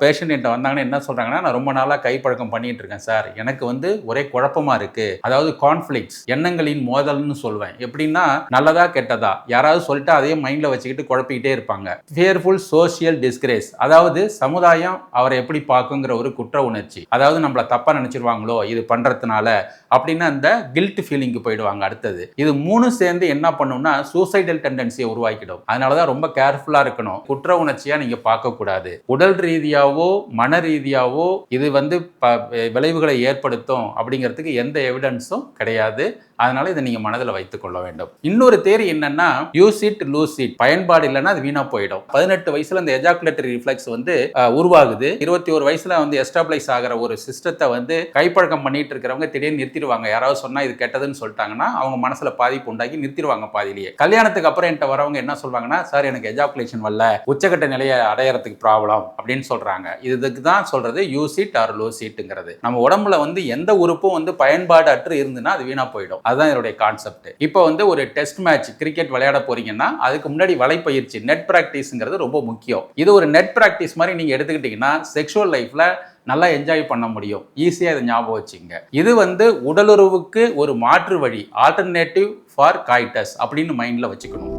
Patient என்கிட்ட வந்தாங்கன்னா என்ன சொல்றாங்கன்னா, நான் ரொம்ப நாளா கைப்பழக்கம் பண்ணிட்டு இருக்கேன் சார். எனக்கு வந்து ஒரே குழப்பமா இருக்கு. அதாவது கான்ஃப்ளிக்ட்ஸ், எண்ணங்களின் மோதல்னு சொல்வேன். எப்படின்னா நல்லதா கெட்டதா யாராவது சொல்லிட்டு அதே மைண்ட்ல வச்சுக்கிட்டு குழப்பிக்கிட்டே இருப்பாங்க. ஃபியர்ஃபுல் சோஷியல் டிஸ்கிரேஸ், அதாவது சமுதாயம் அவரை எப்படி பார்க்குங்கிற ஒரு குற்ற உணர்ச்சி. அதாவது நம்மள தப்பா நினைச்சிருவாங்களோ இது பண்றதுனால அப்படின்னு அந்த கில்ட் ஃபீலிங்க்கு போயிடுவாங்க. அடுத்தது இது மூணு சேர்ந்து என்ன பண்ணும்னா சூசைடல் டெண்டன்சியை உருவாக்கிடும். அதனாலதான் ரொம்ப கேர்ஃபுல்லா இருக்கணும். குற்ற உணர்ச்சியா நீங்க பார்க்க கூடாது. உடல் ரீதியா மன ரீதியாவோ இது வந்து விளைவுகளை ஏற்படுத்தும் அப்படிங்கிறதுக்கு எந்த எவிடன்ஸும் கிடையாது. அதனால இதை நீங்க மனதில் வைத்துக் கொள்ள வேண்டும். இன்னொரு தேரி என்னன்னா யூஸ் இட் லூஸ் இட், பயன்பாடு இல்லைன்னா அது வீணா போயிடும். 18 வயசுல இந்த எஜாகுலேட்டரி ரிஃப்ளெக்ஸ் வந்து உருவாகுது. 21 வயசுல வந்து எஸ்டாப்ளைஸ் ஆகிற ஒரு சிஸ்டத்தை வந்து கைப்பழக்கம் பண்ணிட்டு இருக்கிறவங்க திடீர்னு நிறுத்திடுவாங்க. யாராவது சொன்னா இது கெட்டதுன்னு சொல்லிட்டாங்கன்னா அவங்க மனசுல பாதிப்பு உண்டாக்கி நிறுத்திடுவாங்க பாதிலேயே. கல்யாணத்துக்கு அப்புறம் என்கிட்ட வரவங்க என்ன சொல்வாங்கன்னா, சார் எனக்கு எஜாகுலேஷன் வரல, உச்சக்கட்ட நிலையை அடையறதுக்கு ப்ராப்ளம் அப்படின்னு சொல்றாங்க. இதுக்கு தான் சொல்றது யூஸ் இட் ஆர் லூஸ் இட்ங்கிறது. நம்ம உடம்புல வந்து எந்த உறுப்பும் வந்து பயன்பாடு அற்று இருந்துன்னா அது வீணா போயிடும். அதுதான் இதோட கான்செப்ட். இப்போ வந்து ஒரு டெஸ்ட் மேட்ச் கிரிக்கெட் விளையாட போறீங்கன்னா அதுக்கு முன்னாடி வலைப்பயிற்சி நெட் பிராக்டிஸ்ங்கிறது ரொம்ப முக்கியம். இது ஒரு நெட் பிராக்டிஸ் மாதிரி நீங்க எடுத்துக்கிட்டீங்கன்னா செக்ஷுவல் லைஃப்ல நல்லா என்ஜாய் பண்ண முடியும். ஈஸியா இதை ஞாபகம் வச்சுங்க. இது வந்து உடலுறவுக்கு ஒரு மாற்று வழி, ஆல்டர்னேட்டிவ் ஃபார் காய்டஸ் அப்படின்னு மைண்ட்ல வச்சுக்கணும்.